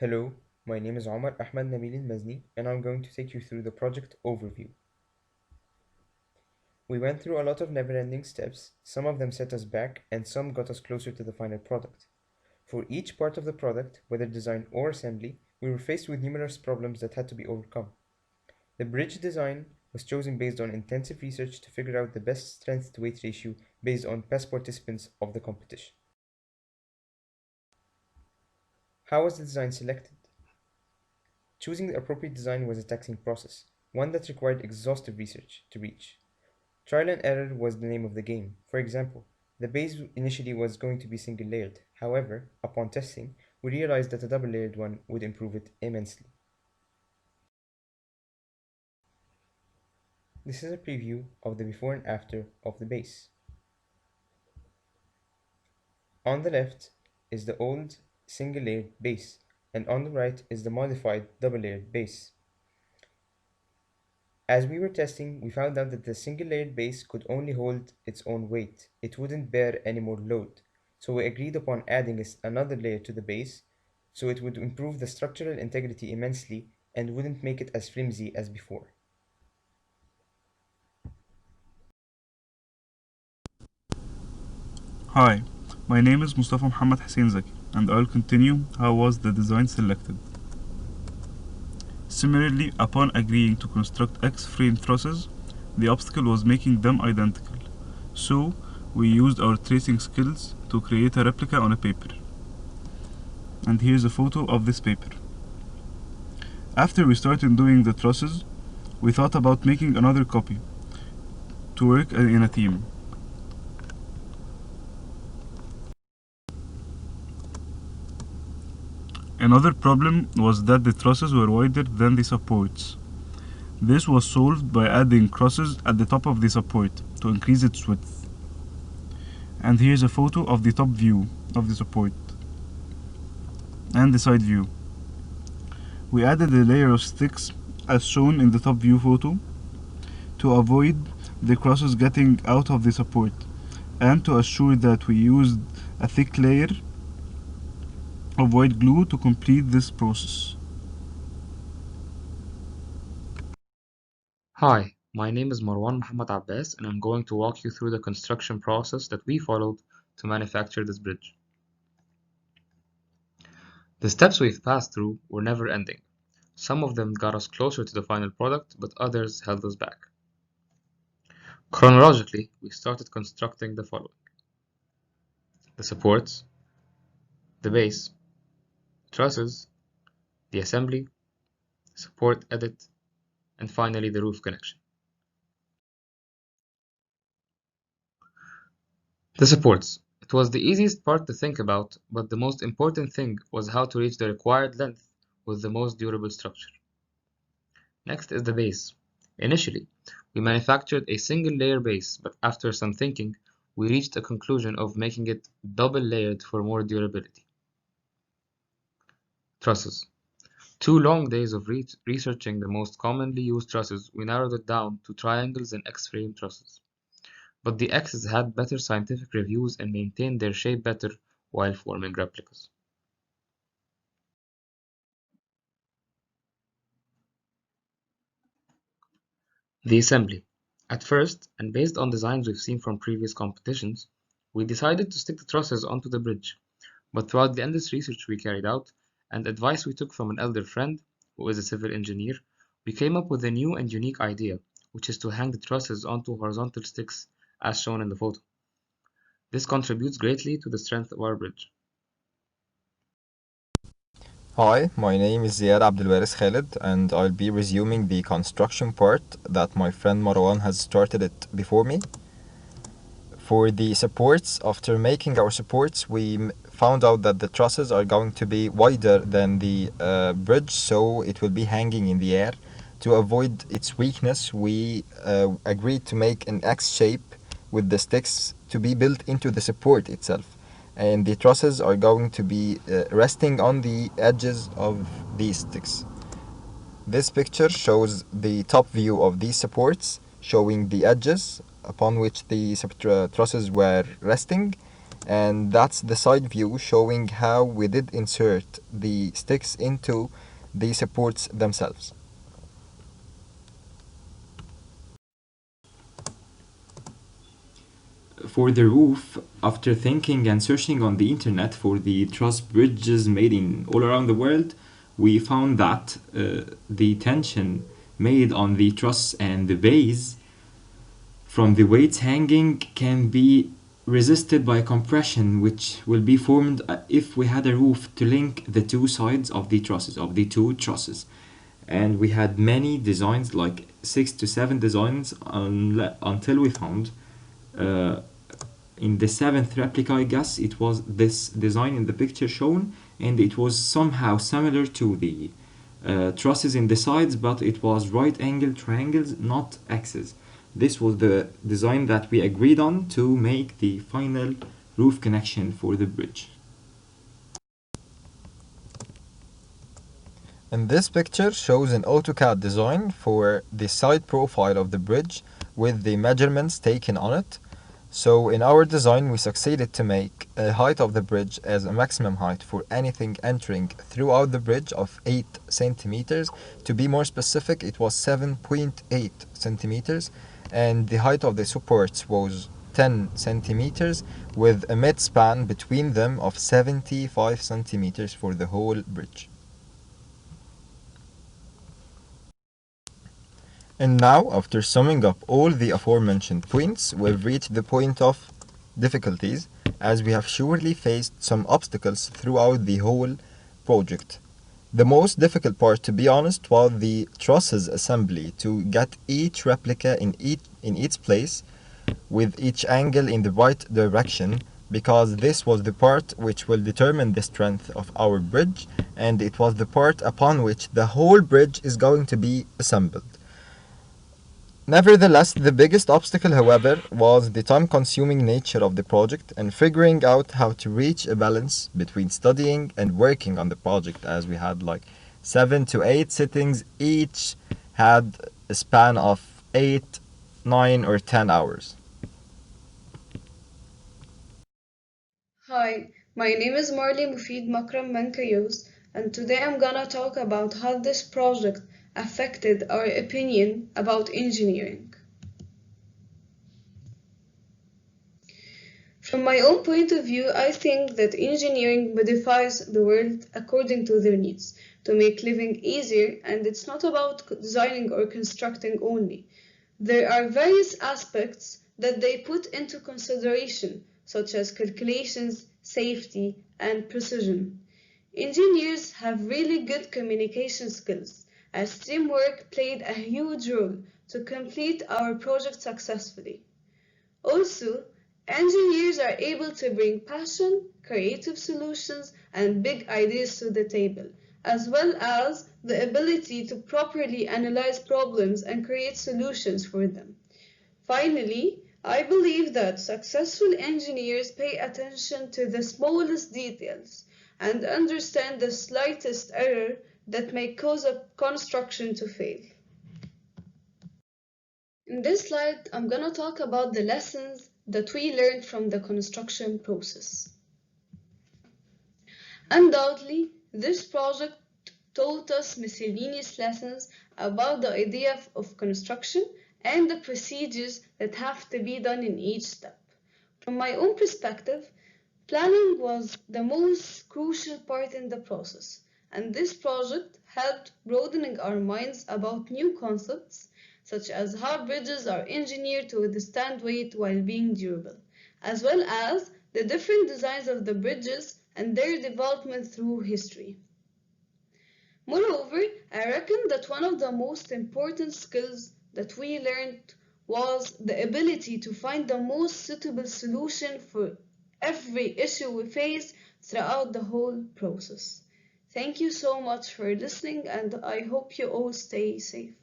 Hello, my name is Omar El Mazny, and I'm going to take you through the project overview. We went through a lot of never-ending steps, some of them set us back, and some got us closer to the final product. For each part of the product, whether design or assembly, we were faced with numerous problems that had to be overcome. The bridge design was chosen based on intensive research to figure out the best strength-to-weight ratio based on past participants of the competition. How was the design selected? Choosing the appropriate design was a taxing process, one that required exhaustive research to reach. Trial and error was the name of the game. For example, the base initially was going to be single layered. However, upon testing, we realized that a double layered one would improve it immensely. This is a preview of the before and after of the base. On the left is the old single layered base, and on the right is the modified double layered base. As we were testing, we found out that the single layered base could only hold its own weight. It wouldn't bear any more load. So we agreed upon adding another layer to the base so it would improve the structural integrity immensely and wouldn't make it as flimsy as before. Hi, my name is Mostafa Mohammed Zaky, and I'll continue how was the design selected. Similarly, upon agreeing to construct X-frame trusses, the obstacle was making them identical. So, we used our tracing skills to create a replica on a paper. And here's a photo of this paper. After we started doing the trusses, we thought about making another copy to work in a team. Another problem was that the trusses were wider than the supports. This was solved by adding crosses at the top of the support to increase its width. And here's a photo of the top view of the support and the side view. We added a layer of sticks as shown in the top view photo to avoid the crosses getting out of the support and to assure that we used a thick layer of white glue to complete this process. Hi, my name is Marwan Mohammed and I'm going to walk you through the construction process that we followed to manufacture this bridge. The steps we've passed through were never ending. Some of them got us closer to the final product, but others held us back. Chronologically, we started constructing the following: the supports, the base, trusses, the assembly, support edit, and finally the roof connection. The supports. It was the easiest part to think about, but the most important thing was how to reach the required length with the most durable structure. Next is the base. Initially, we manufactured a single layer base, but after some thinking, we reached a conclusion of making it double layered for more durability. Trusses. 2 long days of researching the most commonly used trusses, we narrowed it down to triangles and X-frame trusses. But the X's had better scientific reviews and maintained their shape better while forming replicas. The assembly. At first, and based on designs we've seen from previous competitions, we decided to stick the trusses onto the bridge, but throughout the endless research we carried out, and advice we took from an elder friend, who is a civil engineer, we came up with a new and unique idea, which is to hang the trusses onto horizontal sticks as shown in the photo. This contributes greatly to the strength of our bridge. Hi, my name is Ziad Abdel and I'll be resuming the construction part that my friend Marwan has started it before me. For the supports, after making our supports, we found out that the trusses are going to be wider than the bridge, so it will be hanging in the air. To avoid its weakness, we agreed to make an X shape with the sticks to be built into the support itself. And the trusses are going to be resting on the edges of these sticks. This picture shows the top view of these supports, showing the edges upon which the trusses were resting, and that's the side view showing how we did insert the sticks into the supports themselves. For the roof, after thinking and searching on the internet for the truss bridges made in all around the world, we found that the tension made on the truss and the base from the weights hanging can be resisted by compression, which will be formed if we had a roof to link the two sides of the two trusses. And we had many designs, like 6 to 7 designs, until we found in the 7th replica, I guess, it was this design in the picture shown, and it was somehow similar to the trusses in the sides, but it was right angle triangles, not X's. This was the design that we agreed on to make the final roof connection for the bridge. And this picture shows an AutoCAD design for the side profile of the bridge with the measurements taken on it. So in our design, we succeeded to make a height of the bridge as a maximum height for anything entering throughout the bridge of 8 centimeters. To be more specific, it was 7.8 centimeters, and the height of the supports was 10 centimeters with a mid-span between them of 75 centimeters for the whole bridge. And now, after summing up all the aforementioned points, we've reached the point of difficulties, as we have surely faced some obstacles throughout the whole project. The most difficult part, to be honest, was the trusses assembly, to get each replica in its place with each angle in the right direction, because this was the part which will determine the strength of our bridge, and it was the part upon which the whole bridge is going to be assembled. Nevertheless, the biggest obstacle, however, was the time-consuming nature of the project and figuring out how to reach a balance between studying and working on the project, as we had like 7 to 8 sittings, each had a span of 8, 9 or 10 hours. Hi, my name is Mofeed Makram Mankayos, and today I'm gonna talk about how this project affected our opinion about engineering. From my own point of view, I think that engineering modifies the world according to their needs to make living easier, and it's not about designing or constructing only. There are various aspects that they put into consideration, such as calculations, safety, and precision. Engineers have really good communication skills, as teamwork played a huge role to complete our project successfully. Also, engineers are able to bring passion, creative solutions, and big ideas to the table, as well as the ability to properly analyze problems and create solutions for them. Finally, I believe that successful engineers pay attention to the smallest details and understand the slightest error that may cause a construction to fail. In this slide, I'm going to talk about the lessons that we learned from the construction process. Undoubtedly, this project taught us miscellaneous lessons about the idea of construction and the procedures that have to be done in each step. From my own perspective, planning was the most crucial part in the process, and this project helped broadening our minds about new concepts, such as how bridges are engineered to withstand weight while being durable, as well as the different designs of the bridges and their development through history. Moreover, I reckon that one of the most important skills that we learned was the ability to find the most suitable solution for every issue we face throughout the whole process. Thank you so much for listening, and I hope you all stay safe.